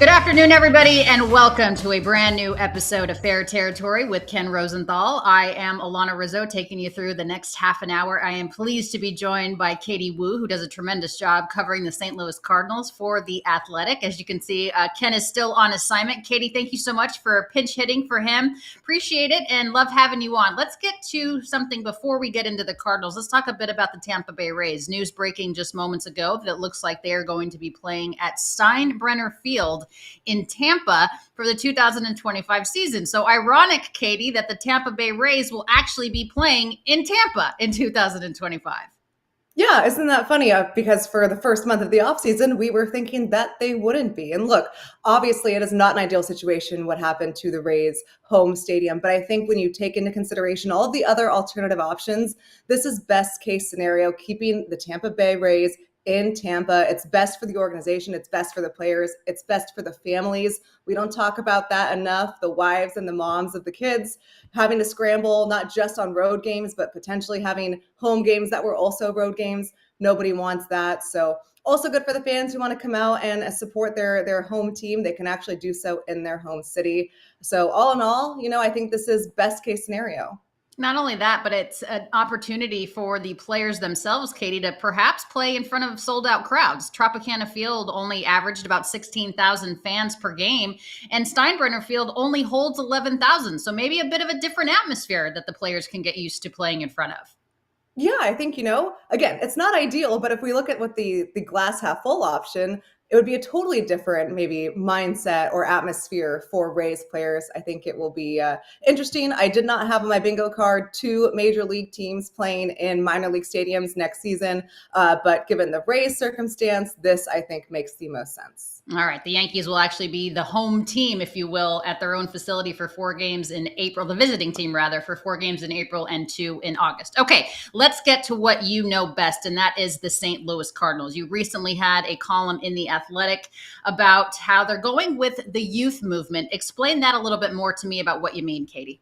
Good afternoon, everybody, and welcome to a brand new episode of Fair Territory with Ken Rosenthal. I am Alanna Rizzo, taking you through the next half an hour. I am pleased to be joined by Katie Wu, who does a tremendous job covering the St. Louis Cardinals for The Athletic. As you can see, Ken is still on assignment. Katie, thank you so much for pinch hitting for him. Appreciate it and love having you on. Let's get to something before we get into the Cardinals. Let's talk a bit about the Tampa Bay Rays. News breaking just moments ago that it looks like they are going to be playing at Steinbrenner Field in Tampa for the 2025 season. So ironic, Katie, that the Tampa Bay Rays will actually be playing in Tampa in 2025. Yeah, isn't that funny? Because for the first month of the offseason, we were thinking that they wouldn't be. And look, obviously it is not an ideal situation what happened to the Rays home stadium. But I think when you take into consideration all of the other alternative options, this is best case scenario, keeping the Tampa Bay Rays in Tampa. It's best for the organization. It's best for the players. It's best for the families. We don't talk about that enough. The wives and the moms of the kids having to scramble, not just on road games, but potentially having home games that were also road games. Nobody wants that. So also good for the fans who want to come out and support their home team. They can actually do so in their home city. So all in all, I think this is best case scenario. Not only that, but it's an opportunity for the players themselves, Katie, to perhaps play in front of sold-out crowds. Tropicana Field only averaged about 16,000 fans per game, and Steinbrenner Field only holds 11,000. So maybe a bit of a different atmosphere that the players can get used to playing in front of. Yeah, I think, again, it's not ideal, but if we look at what the glass half full option, it would be a totally different maybe mindset or atmosphere for Rays players. I think it will be interesting. I did not have on my bingo card 2 major league teams playing in minor league stadiums next season. But given the Rays circumstance, this I think makes the most sense. All right. The Yankees will actually be the home team, if you will, at their own facility for 4 games in April, the visiting team rather, for 4 games in April and 2 in August. Okay, let's get to what you know best, and that is the St. Louis Cardinals. You recently had a column in The Athletic about how they're going with the youth movement. Explain that a little bit more to me about what you mean, Katie.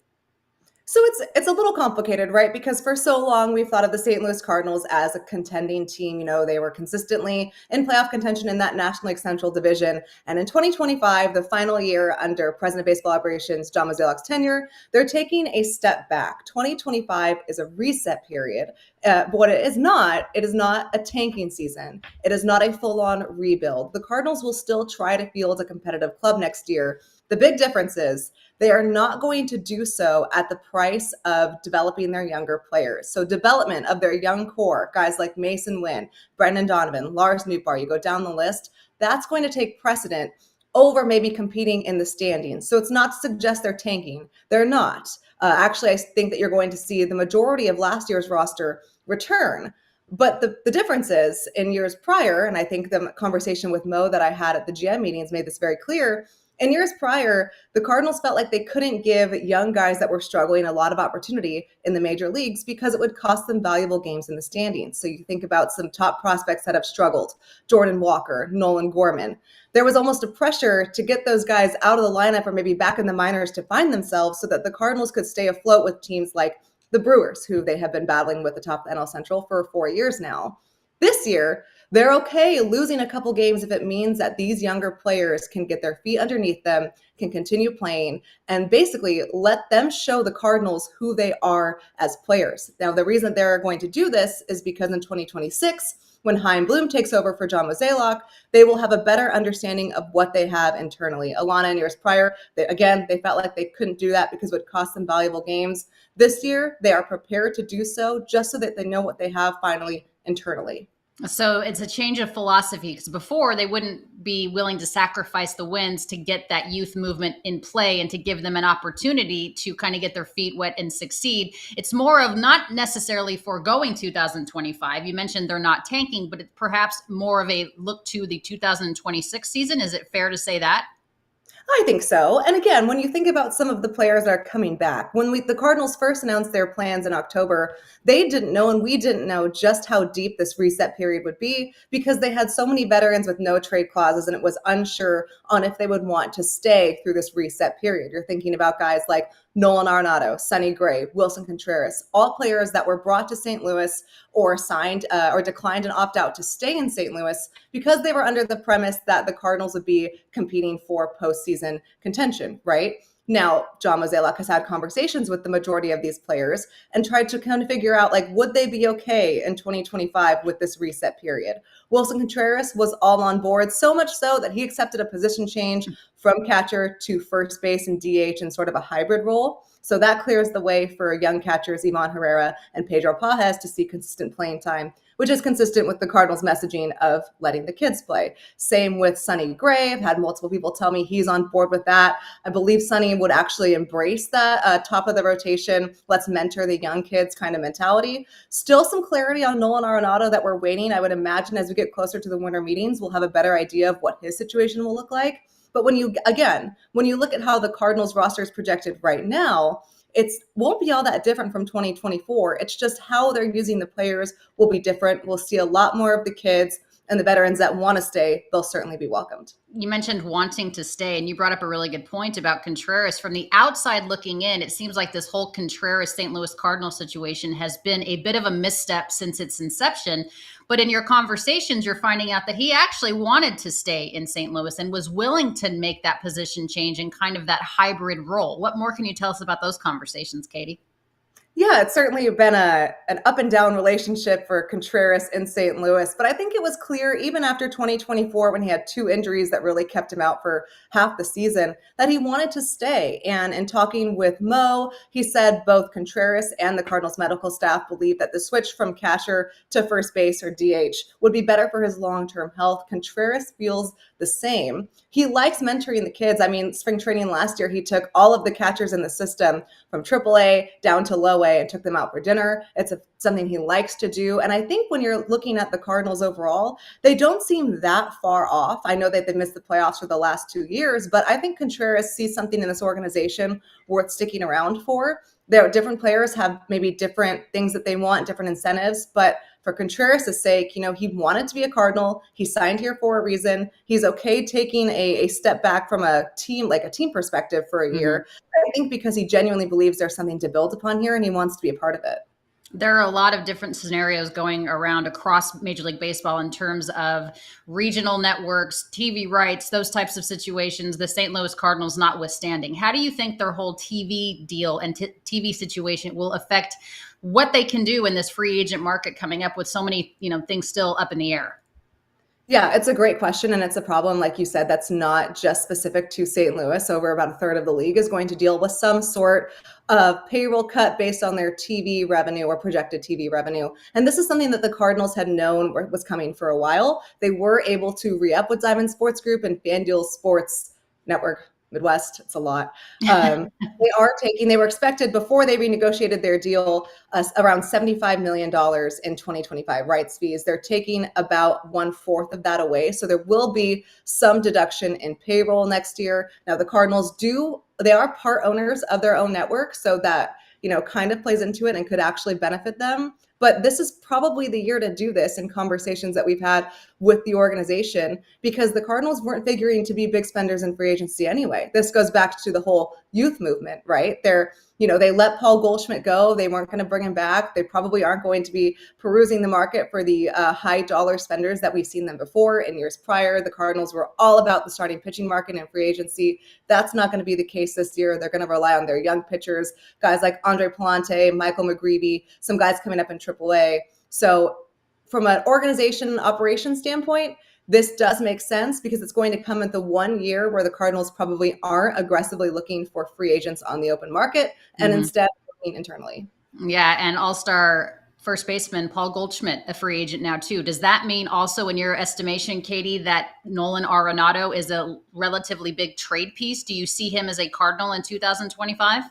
So it's a little complicated, right? Because for so long, we've thought of the St. Louis Cardinals as a contending team. They were consistently in playoff contention in that National League Central division. And in 2025, the final year under President of Baseball Operations, John Mozeliak's tenure, they're taking a step back. 2025 is a reset period. But what it is not a tanking season. It is not a full-on rebuild. The Cardinals will still try to field a competitive club next year. The big difference is they are not going to do so at the price of developing their younger players. So development of their young core, guys like Mason Wynn, Brendan Donovan, Lars Nootbaar, you go down the list, that's going to take precedent over maybe competing in the standings. So it's not to suggest they're tanking. They're not. Actually, I think that you're going to see the majority of last year's roster return. But the difference is in years prior, and I think the conversation with Mo that I had at the GM meetings made this very clear. In years prior, the Cardinals felt like they couldn't give young guys that were struggling a lot of opportunity in the major leagues because it would cost them valuable games in the standings. So you think about some top prospects that have struggled, Jordan Walker, Nolan Gorman. There was almost a pressure to get those guys out of the lineup or maybe back in the minors to find themselves so that the Cardinals could stay afloat with teams like the Brewers, who they have been battling with the top of the NL Central for 4 years now. This year, they're okay losing a couple games if it means that these younger players can get their feet underneath them, can continue playing, and basically let them show the Cardinals who they are as players. Now, the reason they're going to do this is because in 2026, when Chaim Bloom takes over for John Mozeliak, they will have a better understanding of what they have internally. Alanna, in years prior, they felt like they couldn't do that because it would cost them valuable games. This year, they are prepared to do so just so that they know what they have finally internally. So it's a change of philosophy, because before they wouldn't be willing to sacrifice the wins to get that youth movement in play and to give them an opportunity to kind of get their feet wet and succeed. It's more of not necessarily foregoing 2025. You mentioned they're not tanking, but it's perhaps more of a look to the 2026 season. Is it fair to say that? I think so. And again, when you think about some of the players that are coming back, when the Cardinals first announced their plans in October, they didn't know and we didn't know just how deep this reset period would be because they had so many veterans with no trade clauses and it was unsure on if they would want to stay through this reset period. You're thinking about guys like Nolan Arenado, Sonny Gray, Wilson Contreras, all players that were brought to St. Louis or signed or declined an opt-out to stay in St. Louis because they were under the premise that the Cardinals would be competing for postseason contention, right? Now, John Mozeliak has had conversations with the majority of these players and tried to kind of figure out, like, would they be okay in 2025 with this reset period? Wilson Contreras was all on board, so much so that he accepted a position change from catcher to first base and DH in sort of a hybrid role. So that clears the way for young catchers Ivan Herrera and Pedro Pages to see consistent playing time, which is consistent with the Cardinals' messaging of letting the kids play. Same with Sonny Gray. I've had multiple people tell me he's on board with that. I believe Sonny would actually embrace that top of the rotation, let's mentor the young kids kind of mentality. Still some clarity on Nolan Arenado that we're waiting. I would imagine as we get closer to the winter meetings, we'll have a better idea of what his situation will look like. But when you look at how the Cardinals roster is projected right now, it won't be all that different from 2024. It's just how they're using the players will be different. We'll see a lot more of the kids, and the veterans that want to stay, they'll certainly be welcomed. You mentioned wanting to stay, and you brought up a really good point about Contreras. From the outside looking in, it seems like this whole Contreras-St. Louis Cardinals situation has been a bit of a misstep since its inception. But in your conversations, you're finding out that he actually wanted to stay in St. Louis and was willing to make that position change in kind of that hybrid role. What more can you tell us about those conversations, Katie? Yeah, it's certainly been an up and down relationship for Contreras in St. Louis. But I think it was clear even after 2024, when he had 2 injuries that really kept him out for half the season, that he wanted to stay. And in talking with Mo, he said both Contreras and the Cardinals medical staff believe that the switch from catcher to first base or DH would be better for his long-term health. Contreras feels the same. He likes mentoring the kids. I mean, spring training last year, he took all of the catchers in the system from AAA down to low A and took them out for dinner. It's something he likes to do. And I think when you're looking at the Cardinals overall, they don't seem that far off. I know that they missed the playoffs for the last 2 years, but I think Contreras sees something in this organization worth sticking around for. There are different players have maybe different things that they want, different incentives, but for Contreras' sake, he wanted to be a Cardinal. He signed here for a reason. He's okay taking a step back from a team perspective for a year. I think because he genuinely believes there's something to build upon here and he wants to be a part of it. There are a lot of different scenarios going around across Major League Baseball in terms of regional networks, TV rights, those types of situations, the St. Louis Cardinals notwithstanding. How do you think their whole TV deal and TV situation will affect what they can do in this free agent market coming up with so many, things still up in the air? Yeah, it's a great question. And it's a problem, like you said, that's not just specific to St. Louis. Over about a third of the league is going to deal with some sort of payroll cut based on their TV revenue or projected TV revenue. And this is something that the Cardinals had known was coming for a while. They were able to re-up with Diamond Sports Group and FanDuel Sports Network Midwest. It's a lot. They were expected before they renegotiated their deal around $75 million in 2025 rights fees. They're taking about 1/4 of that away. So there will be some deduction in payroll next year. Now the Cardinals they are part owners of their own network. So that, kind of plays into it and could actually benefit them. But this is probably the year to do this in conversations that we've had with the organization because the Cardinals weren't figuring to be big spenders in free agency anyway. This goes back to the whole youth movement, right? They let Paul Goldschmidt go. They weren't going to bring him back. They probably aren't going to be perusing the market for the high dollar spenders that we've seen them before in years prior. The Cardinals were all about the starting pitching market and free agency. That's not going to be the case this year. They're going to rely on their young pitchers, guys like Andre Palante, Michael McGreevy, some guys coming up in AAA. So from an organization and operation standpoint, this does make sense because it's going to come at the 1 year where the Cardinals probably aren't aggressively looking for free agents on the open market and instead looking internally. Yeah, and all-star first baseman Paul Goldschmidt, a free agent now too. Does that mean also in your estimation, Katie, that Nolan Arenado is a relatively big trade piece? Do you see him as a Cardinal in 2025?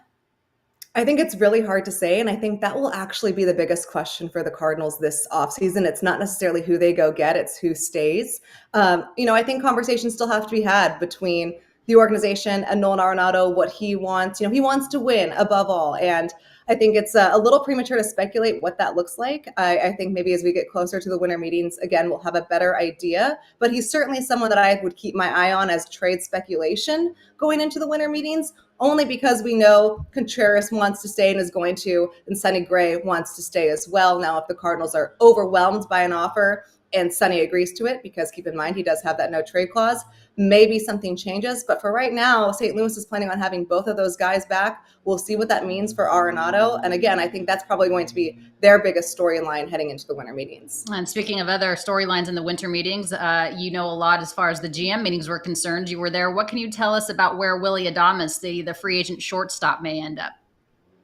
I think it's really hard to say, and I think that will actually be the biggest question for the Cardinals this offseason. It's not necessarily who they go get, it's who stays. I think conversations still have to be had between the organization and Nolan Arenado, what he wants. He wants to win above all, and I think it's a little premature to speculate what that looks like. I think maybe as we get closer to the winter meetings, again, we'll have a better idea. But he's certainly someone that I would keep my eye on as trade speculation going into the winter meetings, only because we know Contreras wants to stay and is going to, and Sonny Gray wants to stay as well. Now, if the Cardinals are overwhelmed by an offer and Sonny agrees to it, because keep in mind he does have that no trade clause, maybe something changes. But for right now, St. Louis is planning on having both of those guys back. We'll see what that means for Arenado. And again, I think that's probably going to be their biggest storyline heading into the winter meetings. And speaking of other storylines in the winter meetings, you know a lot as far as the GM meetings were concerned. You were there. What can you tell us about where Willy Adames, the free agent shortstop, may end up?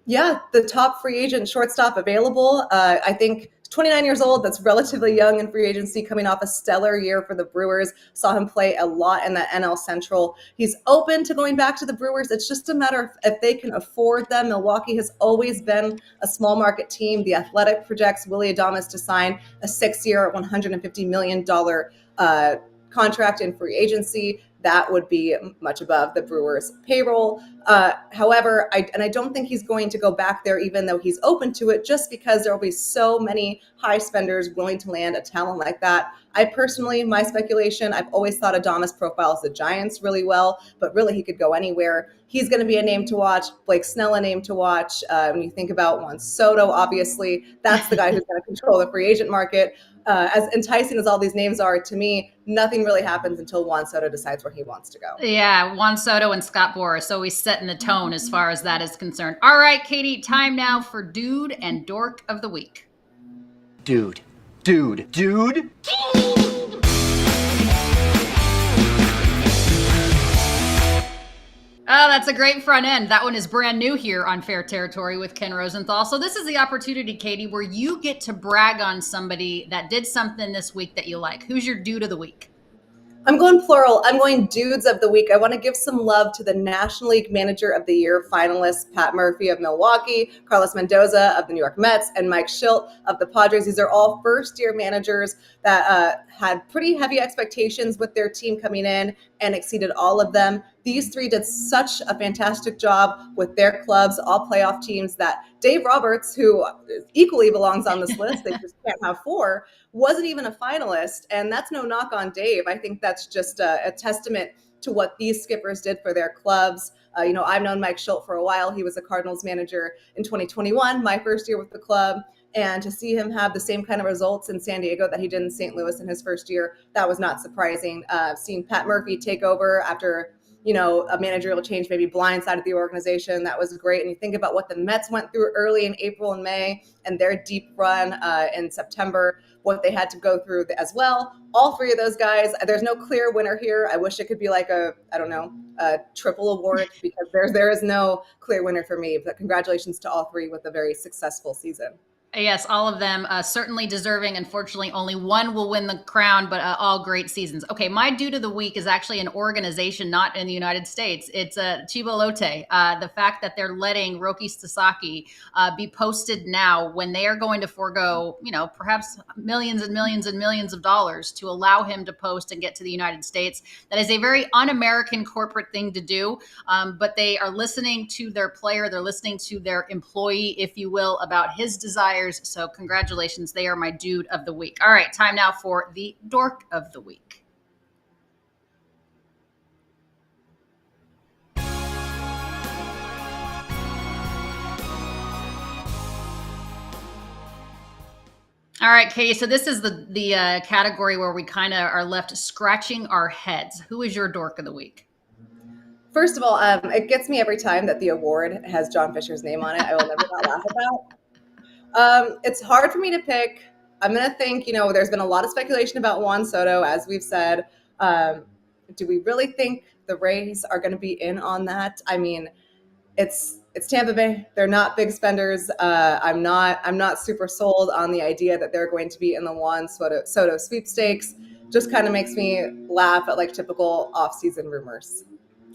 Yeah, the top free agent shortstop available. I think 29 years old. That's relatively young in free agency, coming off a stellar year for the Brewers. Saw him play a lot in the NL Central. He's open to going back to the Brewers. It's just a matter of if they can afford them. Milwaukee has always been a small market team. The Athletic projects Willy Adames to sign a 6-year, $150 million contract in free agency. That would be much above the Brewers' payroll. However, I don't think he's going to go back there, even though he's open to it, just because there will be so many high spenders willing to land a talent like that. I personally, my speculation, I've always thought Adames profiles the Giants really well, but really he could go anywhere. He's going to be a name to watch. Blake Snell, a name to watch. When you think about Juan Soto, obviously, that's the guy who's going to control the free agent market. As enticing as all these names are, to me, nothing really happens until Juan Soto decides where he wants to go. Yeah, Juan Soto and Scott Boras always setting the tone as far as that is concerned. All right, Katie, time now for Dude and Dork of the Week. Dude. Dude. Dude. Oh, that's a great front end. That one is brand new here on Fair Territory with Ken Rosenthal. So this is the opportunity, Katie, where you get to brag on somebody that did something this week that you like. Who's your dude of the week? I'm going plural. I'm going dudes of the week. I want to give some love to the National League Manager of the Year finalists, Pat Murphy of Milwaukee, Carlos Mendoza of the New York Mets, and Mike Schilt of the Padres. These are all first-year managers that had pretty heavy expectations with their team coming in and exceeded all of them. These three did such a fantastic job with their clubs, all playoff teams, that Dave Roberts, who equally belongs on this list, they just can't have four, wasn't even a finalist. And that's no knock on Dave. I think that's just a testament to what these skippers did for their clubs. I've known Mike Schilt for a while. He was a Cardinals manager in 2021, my first year with the club. And to see him have the same kind of results in San Diego that he did in St. Louis in his first year, that was not surprising. Seeing Pat Murphy take over after a managerial change maybe blindsided the organization. That was great. And you think about what the Mets went through early in April and May and their deep run in September, what they had to go through as well. All three of those guys, there's no clear winner here. I wish it could be like a triple award, because there is no clear winner for me. But congratulations to all three with a very successful season. Yes, all of them certainly deserving. Unfortunately, only one will win the crown, but all great seasons. Okay, my dude of the week is actually an organization not in the United States. It's Chiba Lotte. The fact that they're letting Roki Sasaki be posted now when they are going to forego, perhaps millions and millions and millions of dollars to allow him to post and get to the United States. That is a very un-American corporate thing to do, but they are listening to their player. They're listening to their employee, if you will, about his desires. So congratulations. They are my dude of the week. All right, time now for the dork of the week. All right, Katie. So this is the category where we kind of are left scratching our heads. Who is your dork of the week? First of all, it gets me every time that the award has John Fisher's name on it. I will never not laugh about. It's hard for me to pick. I'm going to think, there's been a lot of speculation about Juan Soto, as we've said. Do we really think the Rays are going to be in on that? I mean, it's Tampa Bay. They're not big spenders. I'm not super sold on the idea that they're going to be in the Juan Soto sweepstakes. Just kind of makes me laugh at like typical off-season rumors.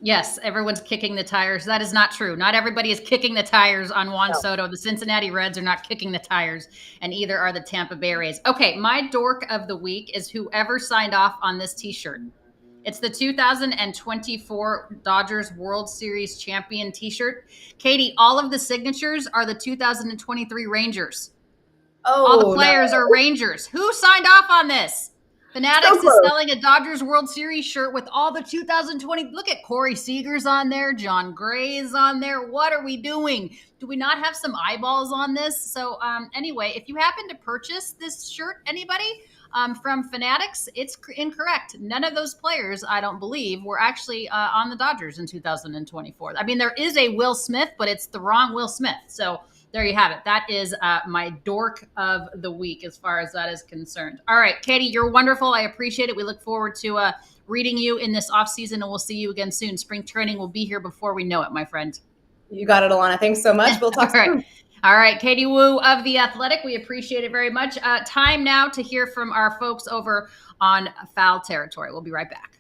Yes, everyone's kicking the tires. That is not true. Not everybody is kicking the tires on Juan Soto. The Cincinnati Reds are not kicking the tires, and either are the Tampa Bay Rays. Okay, my dork of the week is whoever signed off on this T-shirt. It's the 2024 Dodgers World Series champion T-shirt. Katie, all of the signatures are the 2023 Rangers. Oh, all the players are Rangers. Who signed off on this? Fanatics So is close. selling a Dodgers World Series shirt with all the 2020. Look at Corey Seager's on there. John Gray's on there. What are we doing? Do we not have some eyeballs on this? So anyway, if you happen to purchase this shirt, anybody from Fanatics, it's incorrect. None of those players, I don't believe, were actually on the Dodgers in 2024. I mean, there is a Will Smith, but it's the wrong Will Smith. So there you have it. That is my dork of the week as far as that is concerned. All right, Katie, you're wonderful. I appreciate it. We look forward to reading you in this offseason, and we'll see you again soon. Spring training will be here before we know it, my friend. You got it, Alanna. Thanks so much. We'll talk soon. All right, Katie Wu of The Athletic. We appreciate it very much. Time now to hear from our folks over on Foul Territory. We'll be right back.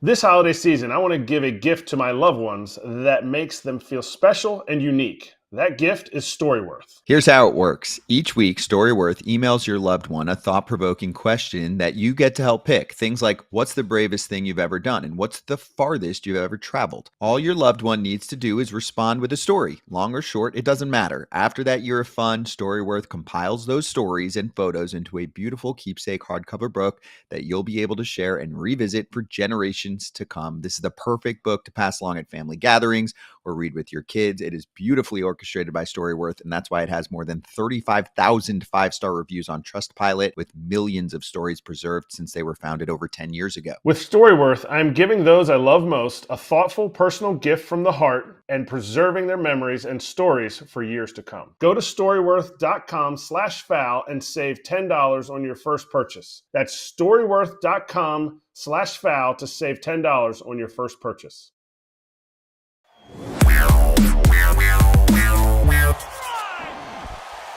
This holiday season, I want to give a gift to my loved ones that makes them feel special and unique. That gift is Storyworth. Here's how it works. Each week, Storyworth emails your loved one a thought-provoking question that you get to help pick. Things like, what's the bravest thing you've ever done? And what's the farthest you've ever traveled? All your loved one needs to do is respond with a story. Long or short, it doesn't matter. After that year of fun, Storyworth compiles those stories and photos into a beautiful keepsake hardcover book that you'll be able to share and revisit for generations to come. This is the perfect book to pass along at family gatherings or read with your kids. It is beautifully orchestrated by Storyworth, and that's why it has more than 35,000 five-star reviews on Trustpilot, with millions of stories preserved since they were founded over 10 years ago. With Storyworth, I'm giving those I love most a thoughtful personal gift from the heart and preserving their memories and stories for years to come. Go to storyworth.com/foul and save $10 on your first purchase. That's storyworth.com/foul to save $10 on your first purchase.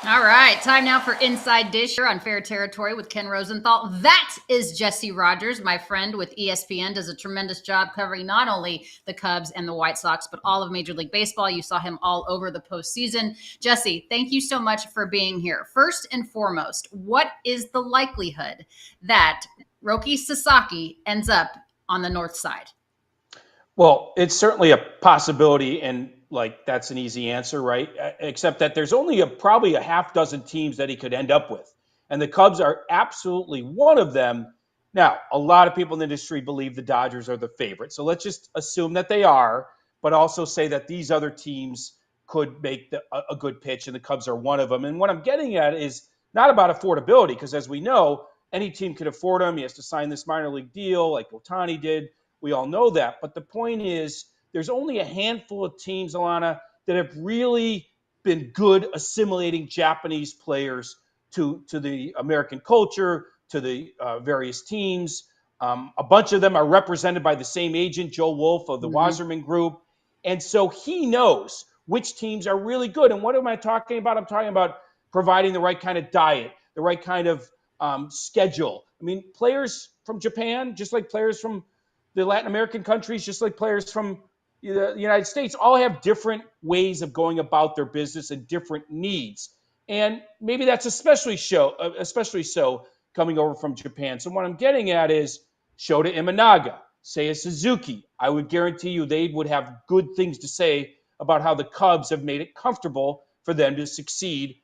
All right, time now for Inside Dish here on Fair Territory with Ken Rosenthal. That is Jesse Rogers, my friend with ESPN, does a tremendous job covering not only the Cubs and the White Sox, but all of Major League Baseball. You saw him all over the postseason. Jesse, thank you so much for being here. First and foremost, what is the likelihood that Roki Sasaki ends up on the north side? Well, it's certainly a possibility, and that's an easy answer, right? Except that there's only probably a half dozen teams that he could end up with, and the Cubs are absolutely one of them. Now, a lot of people in the industry believe the Dodgers are the favorite, so let's just assume that they are, but also say that these other teams could make a good pitch, and the Cubs are one of them. And what I'm getting at is not about affordability, because as we know, any team can afford him. He has to sign this minor league deal like Ohtani did. We all know that. But the point is, there's only a handful of teams, Alanna, that have really been good assimilating Japanese players to the American culture, to the various teams. A bunch of them are represented by the same agent, Joe Wolf of the Wasserman Group. And so he knows which teams are really good. And what am I talking about? I'm talking about providing the right kind of diet, the right kind of schedule. I mean, players from Japan, just like players from the Latin American countries, just like players from the United States, all have different ways of going about their business and different needs. And maybe that's especially so coming over from Japan. So what I'm getting at is Shota Imanaga, Seiya Suzuki. I would guarantee you they would have good things to say about how the Cubs have made it comfortable for them to succeed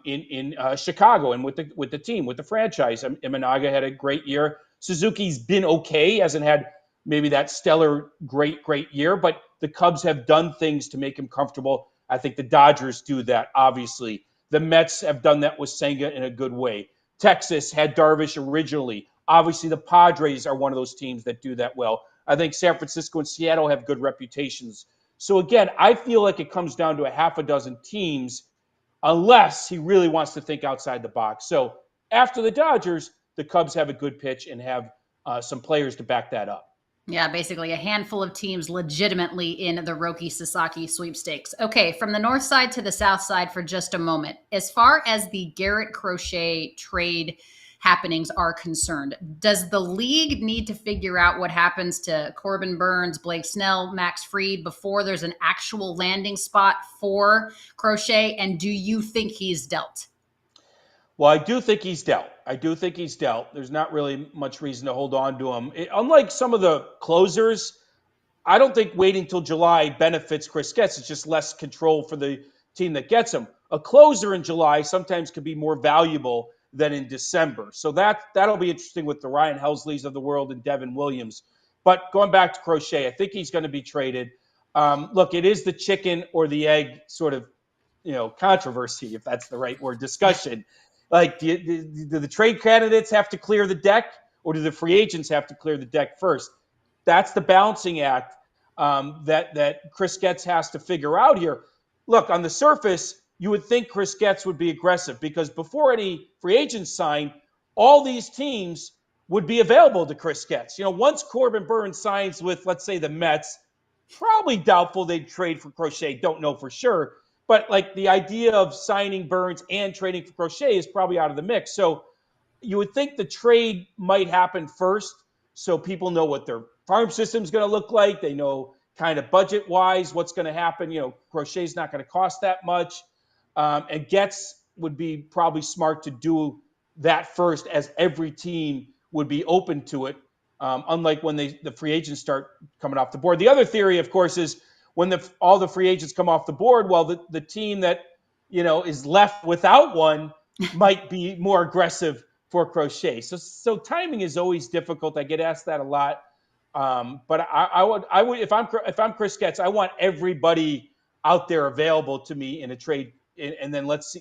in Chicago and with the team, with the franchise. Imanaga had a great year. Suzuki's been okay, hasn't had maybe that stellar great year, but the Cubs have done things to make him comfortable. I think the Dodgers do that, obviously. The Mets have done that with Senga in a good way. Texas had Darvish originally. Obviously, the Padres are one of those teams that do that well. I think San Francisco and Seattle have good reputations. So again, I feel like it comes down to a half a dozen teams unless he really wants to think outside the box. So after the Dodgers, the Cubs have a good pitch and have some players to back that up. Yeah, basically a handful of teams legitimately in the Roki Sasaki sweepstakes. Okay, from the north side to the south side for just a moment. As far as the Garrett Crochet trade happenings are concerned, does the league need to figure out what happens to Corbin Burns, Blake Snell, Max Fried before there's an actual landing spot for Crochet? And do you think he's dealt? Well, I do think he's dealt. There's not really much reason to hold on to him. Unlike some of the closers, I don't think waiting till July benefits Chris Getz. It's just less control for the team that gets him. A closer in July sometimes can be more valuable than in December. So that'll be interesting with the Ryan Helsleys of the world and Devin Williams. But going back to Crochet, I think he's going to be traded. Look, it is the chicken or the egg sort of, controversy, if that's the right word, discussion. Like, do the trade candidates have to clear the deck, or do the free agents have to clear the deck first? That's the balancing act that Chris Getz has to figure out here. Look, on the surface, you would think Chris Getz would be aggressive because before any free agents sign, all these teams would be available to Chris Getz. Once Corbin Burns signs with, let's say, the Mets, probably doubtful they'd trade for Crochet. Don't know for sure. But like the idea of signing Burns and trading for Crochet is probably out of the mix. So you would think the trade might happen first so people know what their farm system is going to look like. They know kind of budget-wise what's going to happen. Crochet's not going to cost that much. And Getz would be probably smart to do that first, as every team would be open to it, unlike when the free agents start coming off the board. The other theory, of course, is when all the free agents come off the board, well, the team that is left without one might be more aggressive for Crochet. So timing is always difficult. I get asked that a lot. But I would if I'm Chris Getz, I want everybody out there available to me in a trade, and then let's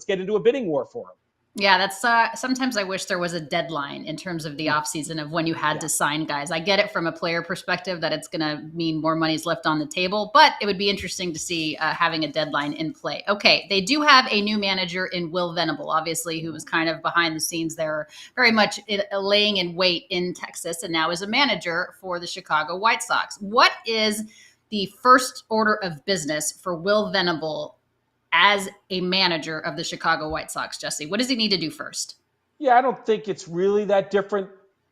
get into a bidding war for him. Yeah, that's sometimes I wish there was a deadline in terms of the offseason of when you had to sign guys. I get it from a player perspective that it's going to mean more money's left on the table, but it would be interesting to see having a deadline in play. Okay, they do have a new manager in Will Venable, obviously, who was kind of behind the scenes there, very much laying in wait in Texas, and now is a manager for the Chicago White Sox. What is the first order of business for Will Venable as a manager of the Chicago White Sox, Jesse? What does he need to do first? Yeah, I don't think it's really that different.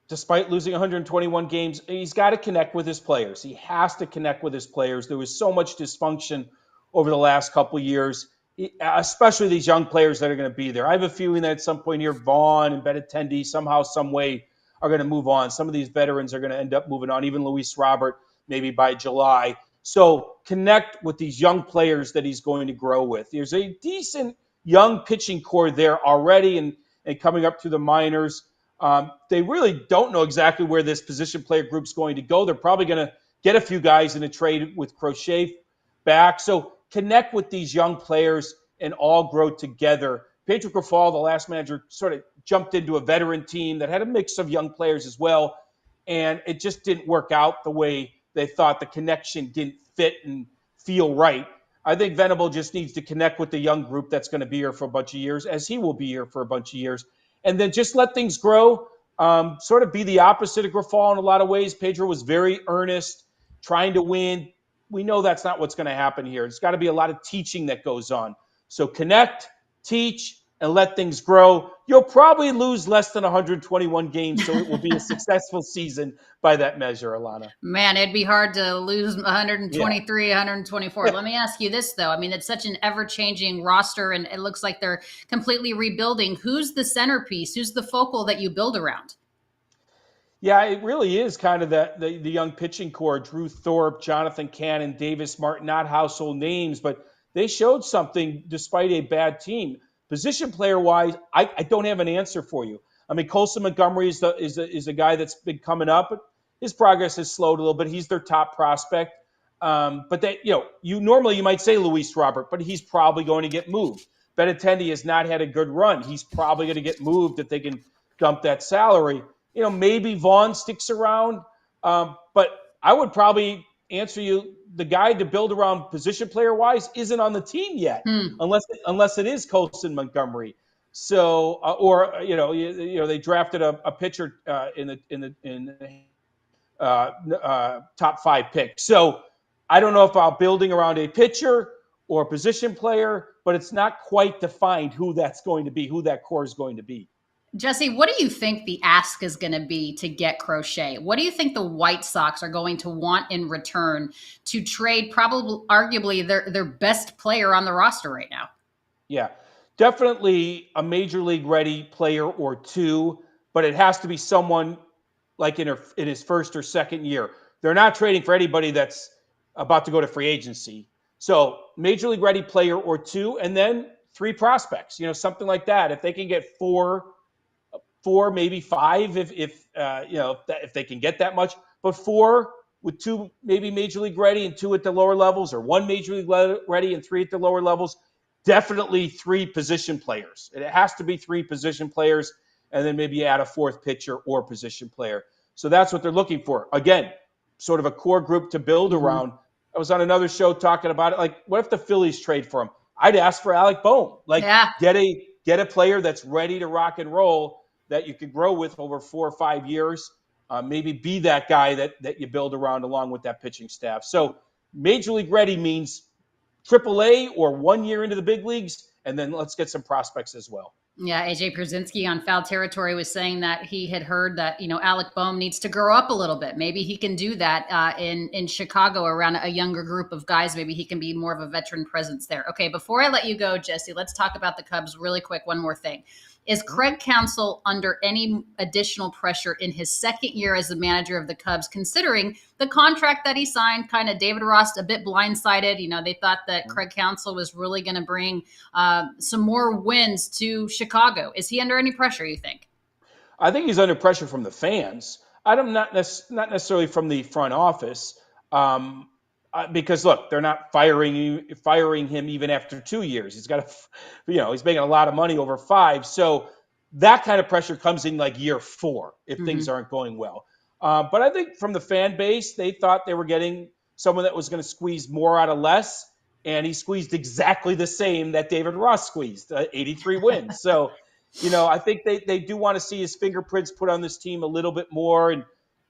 Despite losing 121 games, he's got to connect with his players. He has to connect with his players. There was so much dysfunction over the last couple of years, especially these young players that are going to be there. I have a feeling that at some point here, Vaughn and Benintendi somehow, some way are going to move on. Some of these veterans are going to end up moving on, even Luis Robert, maybe by July. So connect with these young players that he's going to grow with. There's a decent young pitching core there already and coming up through the minors. They really don't know exactly where this position player group's going to go. They're probably going to get a few guys in a trade with Crochet back. So connect with these young players and all grow together. Pedro Grifol, the last manager, sort of jumped into a veteran team that had a mix of young players as well, and it just didn't work out the way they thought. The connection didn't fit and feel right. I think Venable just needs to connect with the young group that's going to be here for a bunch of years, as he will be here for a bunch of years, and then just let things grow, sort of be the opposite of Grifol in a lot of ways. Pedro was very earnest, trying to win. We know that's not what's going to happen here. It's got to be a lot of teaching that goes on. So connect, teach, and let things grow. You'll probably lose less than 121 games, so it will be a successful season by that measure, Alanna. Man, it'd be hard to lose 123, 124. Let me ask you this, though. I mean, it's such an ever-changing roster, and it looks like they're completely rebuilding. Who's the centerpiece? Who's the focal that you build around? Yeah, it really is kind of the young pitching core. Drew Thorpe, Jonathan Cannon, Davis Martin, not household names, but they showed something despite a bad team. Position player-wise, I don't have an answer for you. I mean, Colson Montgomery is a guy that's been coming up, but his progress has slowed a little bit. He's their top prospect. But normally you might say Luis Robert, but he's probably going to get moved. Benintendi has not had a good run. He's probably going to get moved if they can dump that salary. Maybe Vaughn sticks around. But I would probably answer you, the guy to build around position player wise isn't on the team yet, unless it is Colson Montgomery. So, they drafted a pitcher in the top 5 pick. So I don't know about building around a pitcher or a position player, but it's not quite defined who that's going to be, who that core is going to be. Jesse, what do you think the ask is going to be to get Crochet? What do you think the White Sox are going to want in return to trade arguably their best player on the roster right now? Yeah, definitely a major league ready player or two, but it has to be someone like in his first or second year. They're not trading for anybody that's about to go to free agency. So major league ready player or two, and then 3 prospects, something like that. If they can get four, maybe 5, if they can get that much, but 4 with 2 maybe major league ready and 2 at the lower levels, or 1 major league ready and 3 at the lower levels. Definitely 3 position players. It has to be 3 position players, and then maybe add a 4th pitcher or position player. So that's what they're looking for. Again, sort of a core group to build around. I was on another show talking about it. Like, what if the Phillies trade for him? I'd ask for Alec Bohm. Get a player that's ready to rock and roll that you could grow with over 4 or 5 years. Maybe be that guy that you build around along with that pitching staff. So major league ready means AAA or 1 year into the big leagues, and then let's get some prospects as well. Yeah, AJ Pierzynski on Foul Territory was saying that he had heard that, Alec Bohm needs to grow up a little bit. Maybe he can do that in Chicago around a younger group of guys. Maybe he can be more of a veteran presence there. Okay, before I let you go, Jesse, let's talk about the Cubs really quick. One more thing. Is Craig Counsell under any additional pressure in his second year as the manager of the Cubs, considering the contract that he signed? Kind of David Ross a bit blindsided. They thought that Craig Counsell was really going to bring some more wins to Chicago. Is he under any pressure, you think? I think he's under pressure from the fans. I'm not necessarily from the front office. Because look, they're not firing him even after 2 years. He's got he's making a lot of money over 5. So that kind of pressure comes in like year 4 if things aren't going well. But I think from the fan base, they thought they were getting someone that was going to squeeze more out of less, and he squeezed exactly the same that David Ross squeezed, 83 wins. So, I think they do want to see his fingerprints put on this team a little bit more and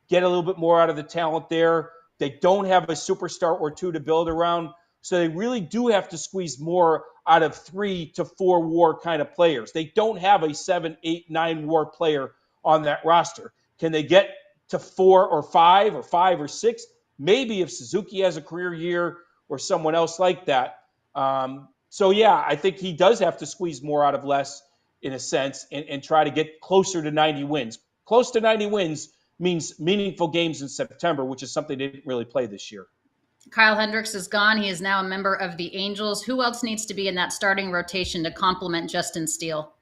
get a little bit more out of the talent there. They don't have a superstar or 2 to build around, so they really do have to squeeze more out of 3 to 4 WAR kind of players. They don't have a 7, 8, 9 WAR player on that roster. Can they get to 4 or 5 or 6? Maybe if Suzuki has a career year or someone else like that. I think he does have to squeeze more out of less in a sense and try to get closer to 90 wins. Close to 90 wins means meaningful games in September, which is something they didn't really play this year. Kyle Hendricks is gone. He is now a member of the Angels. Who else needs to be in that starting rotation to complement Justin Steele?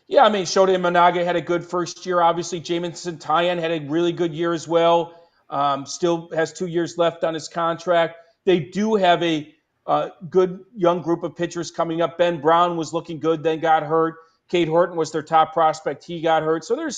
Yeah, Shota Imanaga had a good first year. Obviously, Jamison Tyon had a really good year as well. Still has 2 years left on his contract. They do have a good young group of pitchers coming up. Ben Brown was looking good, then got hurt. Cade Horton was their top prospect. He got hurt. So there's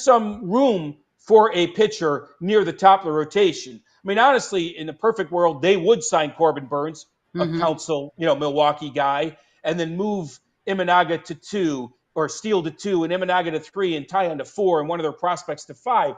some room for a pitcher near the top of the rotation. Honestly, in the perfect world, they would sign Corbin Burns, a Counsell, Milwaukee guy, and then move Imanaga to 2 or Steele to 2 and Imanaga to 3 and Tyon to 4 and one of their prospects to 5.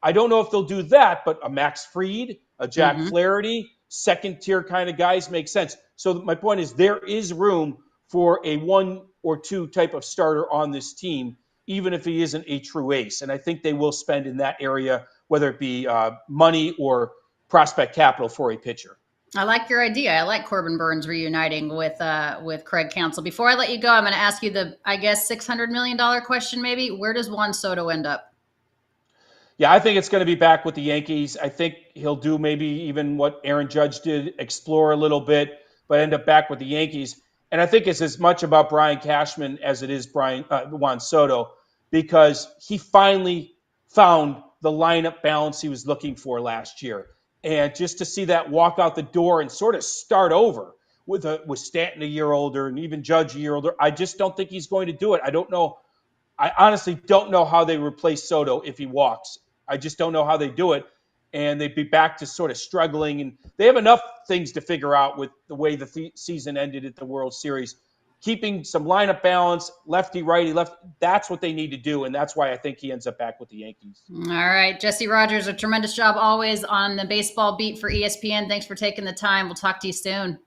I don't know if they'll do that, but a Max Fried, a Jack Flaherty, second tier kind of guys make sense. So my point is there is room for a 1 or 2 type of starter on this team, even if he isn't a true ace. And I think they will spend in that area, whether it be money or prospect capital for a pitcher. I like your idea. I like Corbin Burns reuniting with Craig Counsell. Before I let you go, I'm going to ask you the, I guess, $600 million question maybe. Where does Juan Soto end up? Yeah, I think it's going to be back with the Yankees. I think he'll do maybe even what Aaron Judge did, explore a little bit, but end up back with the Yankees. And I think it's as much about Brian Cashman as it is Juan Soto, because he finally found the lineup balance he was looking for last year. And just to see that walk out the door and sort of start over with Stanton a year older and even Judge a year older, I just don't think he's going to do it. I don't know. I honestly don't know how they replace Soto if he walks. I just don't know how they do it. And they'd be back to sort of struggling. And they have enough things to figure out with the way the season ended at the World Series. Keeping some lineup balance, lefty, righty, left. That's what they need to do. And that's why I think he ends up back with the Yankees. All right. Jesse Rogers, a tremendous job always on the baseball beat for ESPN. Thanks for taking the time. We'll talk to you soon.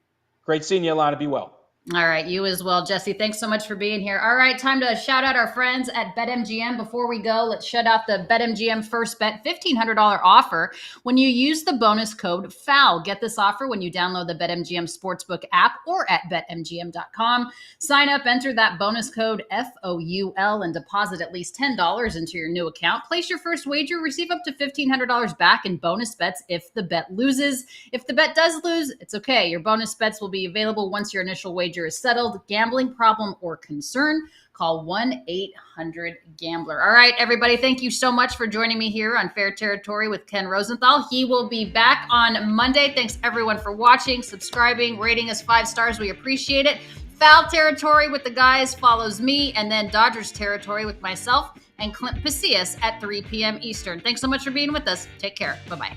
Great seeing you, Alanna. Be well. All right, you as well, Jesse. Thanks so much for being here. All right, time to shout out our friends at BetMGM. Before we go, let's shout out the BetMGM First Bet $1,500 offer when you use the bonus code FOUL. Get this offer when you download the BetMGM Sportsbook app or at BetMGM.com. Sign up, enter that bonus code FOUL, and deposit at least $10 into your new account. Place your first wager, receive up to $1,500 back in bonus bets if the bet loses. If the bet does lose, it's okay. Your bonus bets will be available once your initial wager wager is settled. Gambling problem or concern? Call 1-800-GAMBLER. All right, everybody, thank you so much for joining me here on Fair Territory with Ken Rosenthal. He will be back on Monday. Thanks, everyone, for watching, subscribing, rating us 5 stars. We appreciate it. Foul Territory with the guys follows me, and then Dodgers Territory with myself and Clint Pasillas at 3 p.m. Eastern. Thanks so much for being with us. Take care. Bye-bye.